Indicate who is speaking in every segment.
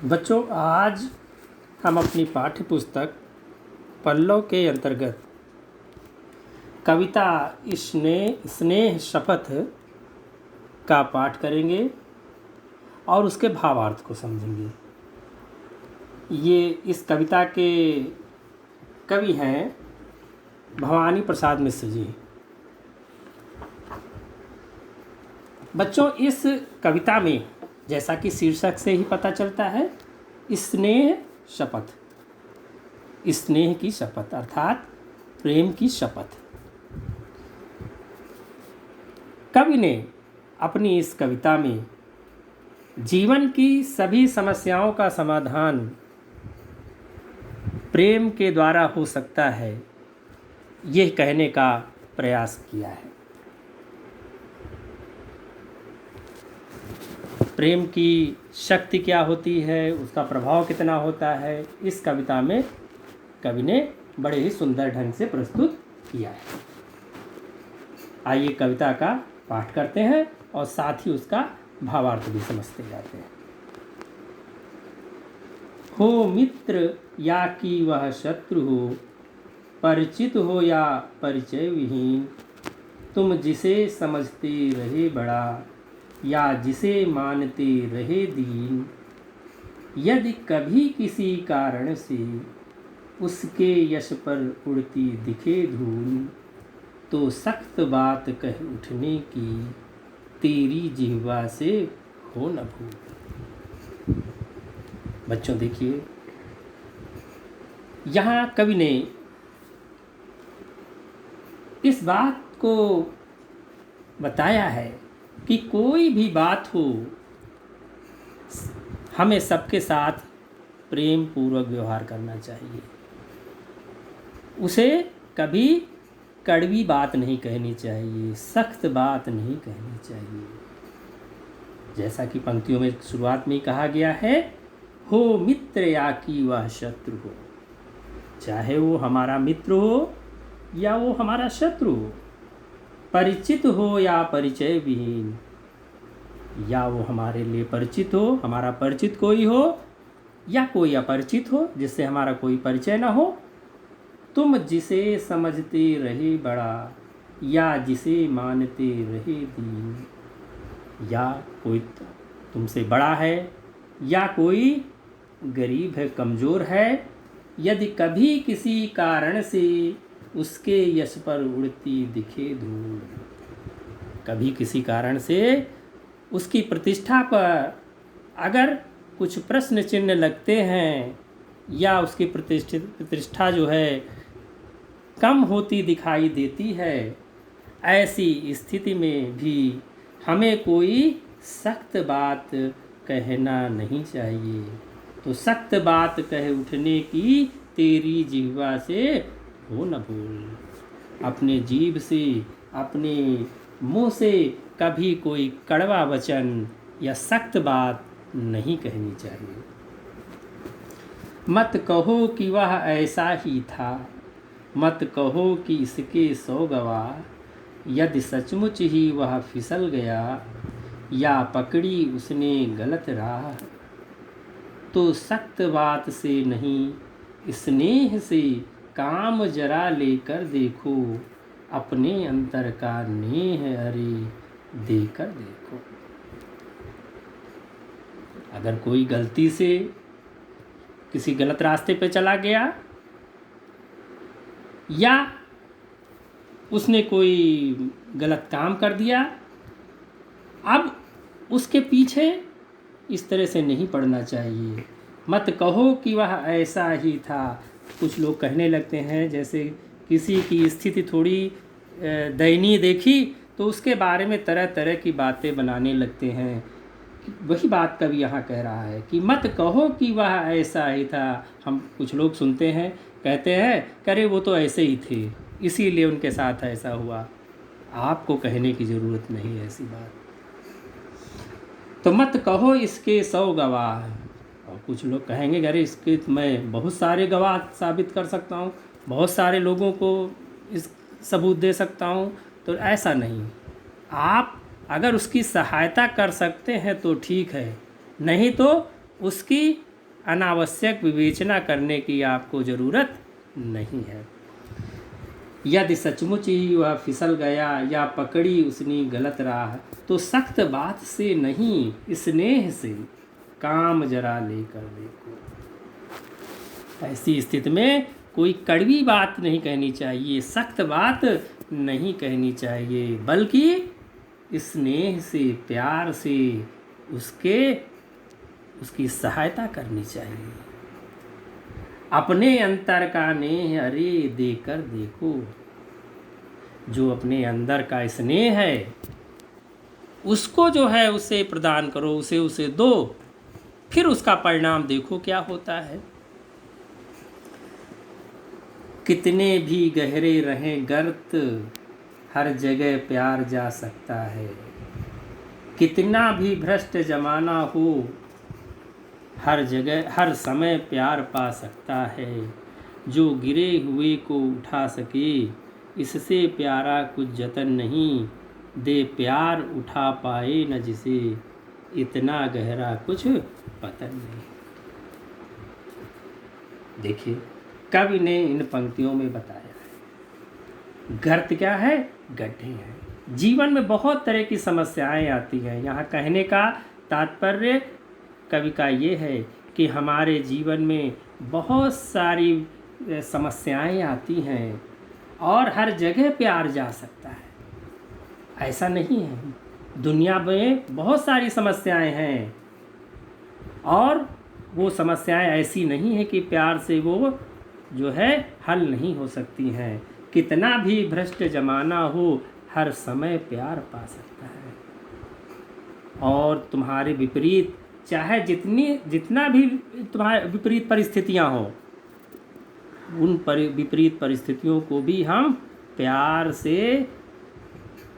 Speaker 1: बच्चों, आज हम अपनी पाठ्य पुस्तक पल्लव के अंतर्गत कविता स्नेह शपथ का पाठ करेंगे और उसके भावार्थ को समझेंगे। ये इस कविता के कवि हैं भवानी प्रसाद मिश्र जी। बच्चों, इस कविता में जैसा कि शीर्षक से ही पता चलता है, स्नेह शपथ, स्नेह की शपथ अर्थात प्रेम की शपथ। कवि ने अपनी इस कविता में जीवन की सभी समस्याओं का समाधान प्रेम के द्वारा हो सकता है, यह कहने का प्रयास किया है। प्रेम की शक्ति क्या होती है, उसका प्रभाव कितना होता है, इस कविता में कवि ने बड़े ही सुंदर ढंग से प्रस्तुत किया है। आइए कविता का पाठ करते हैं और साथ ही उसका भावार्थ भी समझते जाते हैं। हो मित्र या कि वह शत्रु हो, परिचित हो या परिचय विहीन, तुम जिसे समझते रहे बड़ा या जिसे मानते रहे दीन, यदि कभी किसी कारण से उसके यश पर उड़ती दिखे धूल, तो सख्त बात कह उठने की तेरी जिह्वा से हो न भूल। बच्चों देखिए, यहाँ कवि ने इस बात को बताया है कि कोई भी बात हो, हमें सबके साथ प्रेम पूर्वक व्यवहार करना चाहिए। उसे कभी कड़वी बात नहीं कहनी चाहिए, सख्त बात नहीं कहनी चाहिए। जैसा कि पंक्तियों में शुरुआत में ही कहा गया है, हो मित्र या कि वह शत्रु हो, चाहे वो हमारा मित्र हो या वो हमारा शत्रु हो, परिचित हो या परिचय विहीन, या वो हमारे लिए परिचित हो, हमारा परिचित कोई हो, या कोई अपरिचित हो जिससे हमारा कोई परिचय ना हो, तुम जिसे समझते रहे बड़ा या जिसे मानते रहे दीन, या कोई तुमसे बड़ा है या कोई गरीब है, कमज़ोर है, यदि कभी किसी कारण से उसके यश पर उड़ती दिखे धूल, कभी किसी कारण से उसकी प्रतिष्ठा पर अगर कुछ प्रश्न चिन्ह लगते हैं या उसकी प्रतिष्ठा जो है कम होती दिखाई देती है, ऐसी स्थिति में भी हमें कोई सख्त बात कहना नहीं चाहिए। तो सख्त बात कह उठने की तेरी जिह्वा से हो न भूल। अपने जीभ से, अपने मुंह से कभी कोई कड़वा वचन या सख्त बात नहीं कहनी चाहिए। मत कहो कि वह ऐसा ही था, मत कहो कि इसके 100 गवाह, यदि सचमुच ही वह फिसल गया या पकड़ी उसने गलत राह, तो सख्त बात से नहीं स्नेह से काम जरा लेकर देखो, अपने अंतर का नेह अरे देकर देखो। अगर कोई गलती से किसी गलत रास्ते पे चला गया या उसने कोई गलत काम कर दिया, अब उसके पीछे इस तरह से नहीं पड़ना चाहिए। मत कहो कि वह ऐसा ही था। कुछ लोग कहने लगते हैं, जैसे किसी की स्थिति थोड़ी दयनीय देखी तो उसके बारे में तरह तरह की बातें बनाने लगते हैं। वही बात कवि यहाँ कह रहा है कि मत कहो कि वह ऐसा ही था। हम कुछ लोग सुनते हैं, कहते हैं करे वो तो ऐसे ही थे, इसीलिए उनके साथ ऐसा हुआ। आपको कहने की ज़रूरत नहीं है ऐसी बात। तो मत कहो इसके 100 गवाह। और कुछ लोग कहेंगे अरे इसके मैं बहुत सारे गवाह साबित कर सकता हूँ, बहुत सारे लोगों को इस सबूत दे सकता हूँ। तो ऐसा नहीं, आप अगर उसकी सहायता कर सकते हैं तो ठीक है, नहीं तो उसकी अनावश्यक विवेचना करने की आपको ज़रूरत नहीं है। यदि सचमुच ही वह फिसल गया या पकड़ी उसने गलत राह, तो सख्त बात से नहीं स्नेह से काम जरा लेकर देखो। ऐसी स्थिति में कोई कड़वी बात नहीं कहनी चाहिए, सख्त बात नहीं कहनी चाहिए, बल्कि स्नेह से, प्यार से उसकी सहायता करनी चाहिए। अपने अंतर का नेह अरे देकर देखो। जो अपने अंदर का स्नेह है उसको जो है उसे प्रदान करो, उसे दो, फिर उसका परिणाम देखो क्या होता है। कितने भी गहरे रहें गर्त, हर जगह प्यार जा सकता है। कितना भी भ्रष्ट जमाना हो, हर जगह हर समय प्यार पा सकता है। जो गिरे हुए को उठा सके, इससे प्यारा कुछ जतन नहीं। दे प्यार उठा पाए न जिसे, इतना गहरा कुछ पतन नहीं। देखिए, कवि ने इन पंक्तियों में बताया है गर्त क्या है, गड्ढे हैं। जीवन में बहुत तरह की समस्याएं आती हैं। यहाँ कहने का तात्पर्य कवि का ये है कि हमारे जीवन में बहुत सारी समस्याएं आती हैं और हर जगह प्यार जा सकता है, ऐसा नहीं है। दुनिया में बहुत सारी समस्याएं हैं और वो समस्याएं ऐसी नहीं है कि प्यार से वो जो है हल नहीं हो सकती हैं। कितना भी भ्रष्ट जमाना हो, हर समय प्यार पा सकता है। और तुम्हारे विपरीत, चाहे जितना भी तुम्हारे विपरीत परिस्थितियां हो, उन विपरीत परिस्थितियों को भी हम प्यार से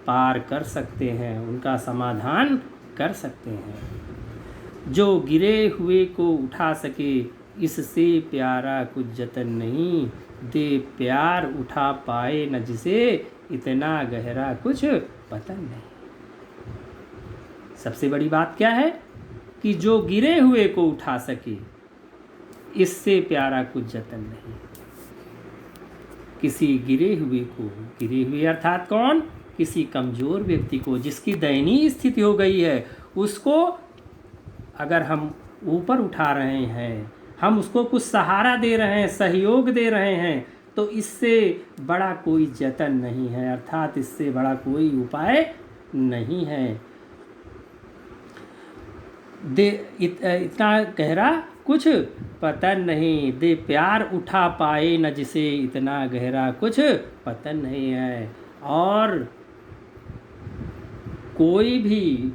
Speaker 1: पार कर सकते हैं, उनका समाधान कर सकते हैं। जो गिरे हुए को उठा सके, इससे प्यारा कुछ जतन नहीं। दे प्यार उठा पाए न जिसे, इतना गहरा कुछ पतन नहीं। सबसे बड़ी बात क्या है कि जो गिरे हुए को उठा सके, इससे प्यारा कुछ जतन नहीं। किसी गिरे हुए अर्थात कौन, किसी कमज़ोर व्यक्ति को, जिसकी दयनीय स्थिति हो गई है, उसको अगर हम ऊपर उठा रहे हैं, हम उसको कुछ सहारा दे रहे हैं, सहयोग दे रहे हैं, तो इससे बड़ा कोई जतन नहीं है, अर्थात इससे बड़ा कोई उपाय नहीं है। इतना गहरा कुछ पतन नहीं। दे प्यार उठा पाए न जिसे, इतना गहरा कुछ पतन नहीं है। और कोई भी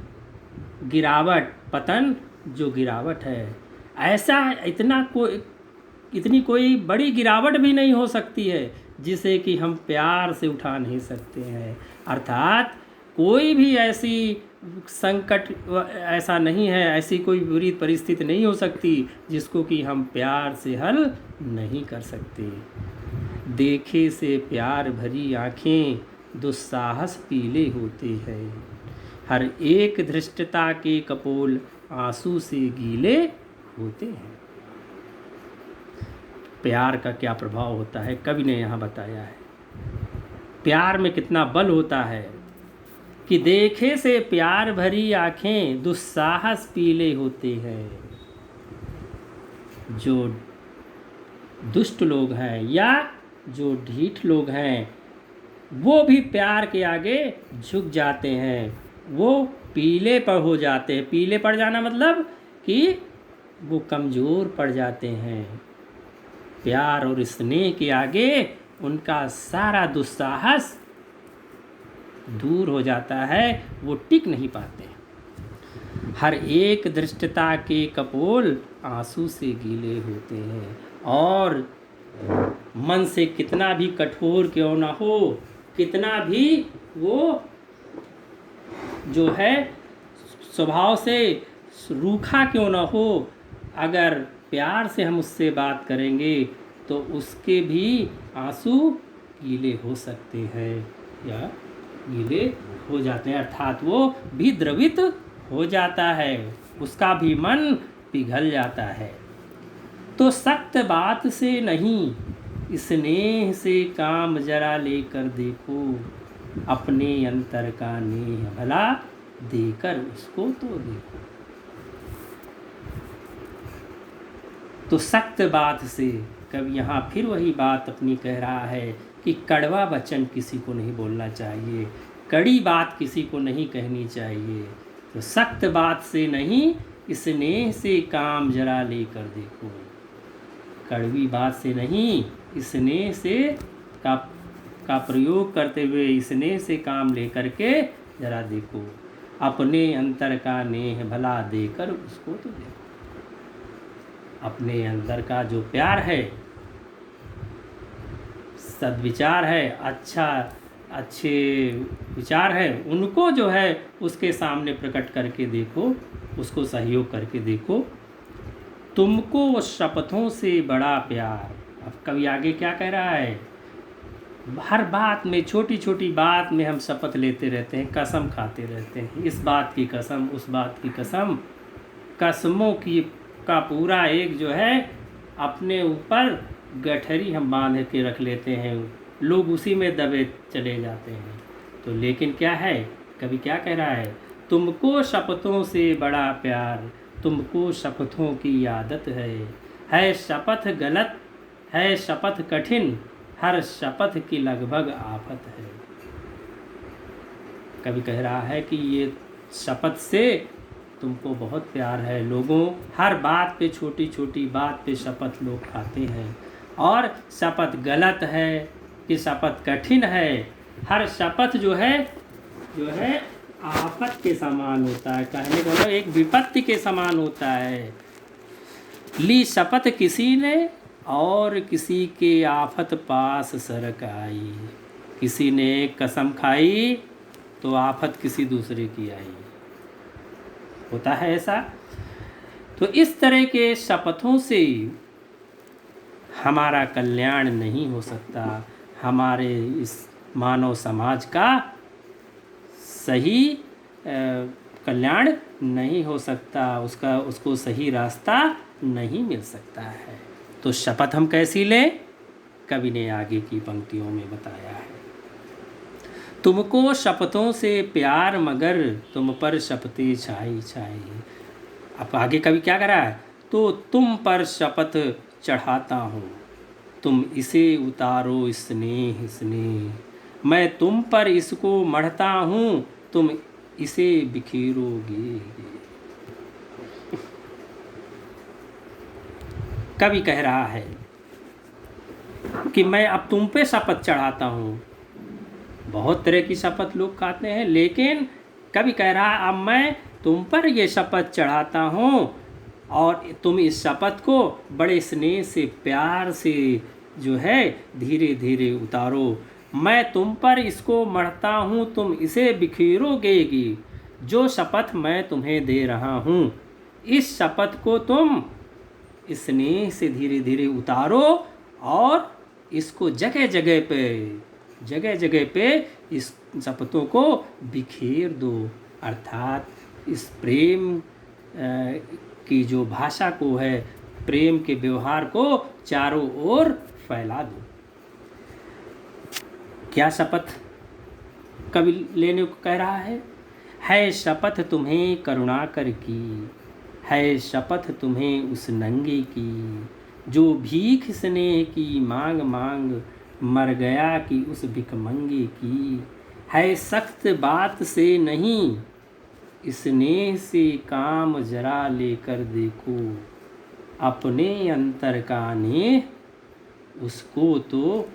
Speaker 1: गिरावट, पतन जो गिरावट है, ऐसा इतनी कोई बड़ी गिरावट भी नहीं हो सकती है जिसे कि हम प्यार से उठा नहीं सकते हैं। अर्थात कोई भी ऐसी संकट ऐसा नहीं है, ऐसी कोई बुरी परिस्थिति नहीं हो सकती जिसको कि हम प्यार से हल नहीं कर सकते। देखे से प्यार भरी आँखें, दुस्साहस पीले होते हैं। हर एक धृष्टता के कपोल, आंसू से गीले होते हैं। प्यार का क्या प्रभाव होता है, कवि ने यहाँ बताया है। प्यार में कितना बल होता है कि देखे से प्यार भरी आँखें, दुस्साहस पीले होते हैं। जो दुष्ट लोग हैं या जो ढीठ लोग हैं, वो भी प्यार के आगे झुक जाते हैं, वो पीले पर हो जाते हैं। पीले पड़ जाना मतलब कि वो कमज़ोर पड़ जाते हैं। प्यार और स्नेह के आगे उनका सारा दुस्साहस दूर हो जाता है, वो टिक नहीं पाते। हर एक दृष्टता के कपोल, आंसू से गीले होते हैं। और मन से कितना भी कठोर क्यों ना हो, कितना भी वो जो है स्वभाव से रूखा क्यों ना हो, अगर प्यार से हम उससे बात करेंगे तो उसके भी आंसू गीले हो सकते हैं या गीले हो जाते हैं, अर्थात वो भी द्रवित हो जाता है, उसका भी मन पिघल जाता है। तो सख्त बात से नहीं स्नेह से काम जरा लेकर देखो, अपने अंतर का नेह भला देकर उसको तो देखो। तो सख्त बात से, कभी यहाँ फिर वही बात अपनी कह रहा है कि कड़वा वचन किसी को नहीं बोलना चाहिए, कड़ी बात किसी को नहीं कहनी चाहिए। तो सख्त बात से नहीं स्नेह से काम जरा लेकर देखो, कड़वी बात से नहीं स्नेह से का प्रयोग करते हुए स्नेह से काम लेकर के जरा देखो, अपने अंतर का नेह भला देकर उसको तो देखो। अपने अंदर का जो प्यार है, सद्विचार है, अच्छे विचार है, उनको जो है उसके सामने प्रकट करके देखो, उसको सहयोग करके देखो। तुमको शपथों से बड़ा प्यार। अब कवि आगे क्या कह रहा है, हर बात में, छोटी छोटी बात में हम शपथ लेते रहते हैं, कसम खाते रहते हैं, इस बात की कसम, उस बात की कसम, कसमों की का पूरा एक जो है अपने ऊपर गठरी हम बांध के रख लेते हैं, लोग उसी में दबे चले जाते हैं। तो लेकिन क्या है, कभी क्या कह रहा है, तुमको शपथों से बड़ा प्यार, तुमको शपथों की आदत है शपथ गलत, है शपथ कठिन, हर शपथ की लगभग आफत है। कभी कह रहा है कि ये शपथ से तुमको बहुत प्यार है। लोगों हर बात पे, छोटी छोटी बात पे शपथ लोग खाते हैं, और शपथ गलत है कि शपथ कठिन है, हर शपथ जो है आफत के समान होता है, कहने का मतलब एक विपत्ति के समान होता है। ली शपथ किसी ने और किसी के आफत पास सरक आई, किसी ने कसम खाई तो आफत किसी दूसरे की आई, होता है ऐसा। तो इस तरह के शपथों से हमारा कल्याण नहीं हो सकता, हमारे इस मानव समाज का सही कल्याण नहीं हो सकता, उसको सही रास्ता नहीं मिल सकता है। तो शपथ हम कैसी लें, कवि ने आगे की पंक्तियों में बताया है। तुमको शपथों से प्यार मगर तुम पर शपथें छाई छाई। अब आगे कवि क्या कर रहा है, तो तुम पर शपथ चढ़ाता हूँ, तुम इसे उतारो स्नेह स्नेह, मैं तुम पर इसको मढ़ता हूँ, तुम इसे बिखेरोगे। कवि कह रहा है कि मैं अब तुम पे शपथ चढ़ाता हूँ। बहुत तरह की शपथ लोग खाते हैं, लेकिन कवि कह रहा है अब मैं तुम पर ये शपथ चढ़ाता हूँ, और तुम इस शपथ को बड़े स्नेह से, प्यार से जो है धीरे धीरे उतारो। मैं तुम पर इसको मढ़ता हूँ, तुम इसे बिखेरोगेगी। जो शपथ मैं तुम्हें दे रहा हूँ, इस शपथ को तुम स्नेह से धीरे धीरे उतारो, और इसको जगह जगह पे इस शपथों को बिखेर दो, अर्थात इस प्रेम की जो भाषा को है, प्रेम के व्यवहार को चारों ओर फैला दो। क्या शपथ कवि लेने को कह रहा है शपथ तुम्हें करुणाकर की, है शपथ तुम्हें उस नंगे की, जो भीख स्नेह की मांग मांग मर गया कि उस भिखमंगे की। है सख्त बात से नहीं स्नेह से काम जरा लेकर देखो, अपने अंतर का नेह उसको तो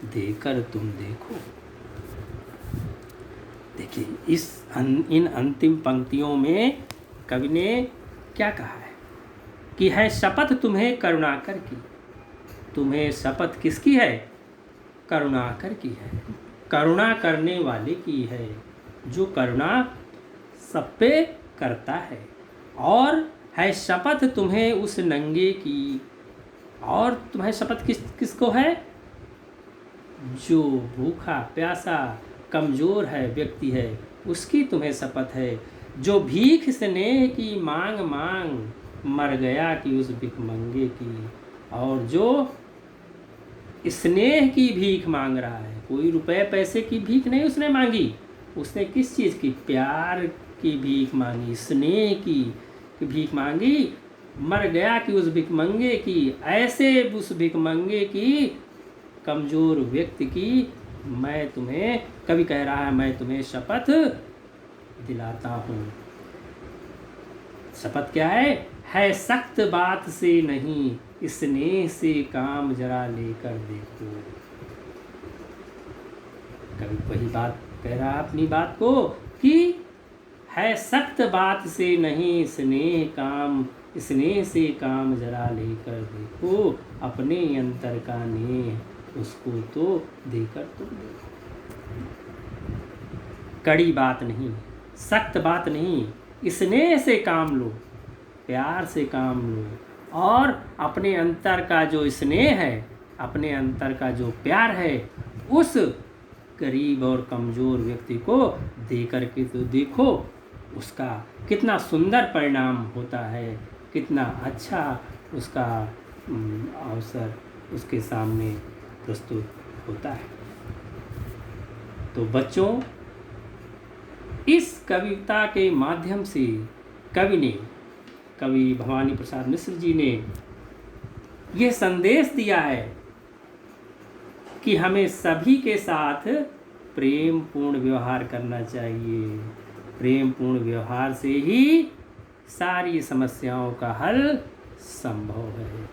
Speaker 1: देकर तुम देखो। देखिए इन अंतिम पंक्तियों में कवि ने क्या कहा है कि है शपथ तुम्हें करुणाकर की। तुम्हें शपथ किसकी है, करुणाकर की है, करुणा करने वाले की है, जो करुणा सब पे करता है। और है शपथ तुम्हें उस नंगे की, और तुम्हें शपथ किसको है, जो भूखा प्यासा कमज़ोर है व्यक्ति है, उसकी तुम्हें शपथ है। जो भीख स्नेह की मांग मांग मर गया कि उस भिखमंगे की। और जो स्नेह की भीख मांग रहा है, कोई रुपए पैसे की भीख नहीं उसने मांगी, उसने किस चीज़ की, प्यार की भीख मांगी, स्नेह की भीख मांगी। मर गया कि उस भिखमंगे की, ऐसे उस भिखमंगे की, कमज़ोर व्यक्ति की मैं तुम्हें, कवि कह रहा है, मैं तुम्हें शपथ दिलाता हूँ। शपथ क्या है सख्त बात से नहीं, स्नेह से काम जरा लेकर देखो। कभी वही बात कह रहा अपनी बात को कि है सख्त बात से नहीं, स्नेह से काम जरा लेकर देखो, अपने अंतर का नेह उसको तो देकर तुम देखो। कड़ी बात नहीं, सख्त बात नहीं, स्नेह से काम लो, प्यार से काम लो, और अपने अंतर का जो स्नेह है, अपने अंतर का जो प्यार है, उस गरीब और कमज़ोर व्यक्ति को दे करके तो देखो, उसका कितना सुंदर परिणाम होता है, कितना अच्छा उसका अवसर उसके सामने प्रस्तुत होता है। तो बच्चों, इस कविता के माध्यम से कवि भवानी प्रसाद मिश्र जी ने यह संदेश दिया है कि हमें सभी के साथ प्रेम पूर्ण व्यवहार करना चाहिए। प्रेम पूर्ण व्यवहार से ही सारी समस्याओं का हल संभव है।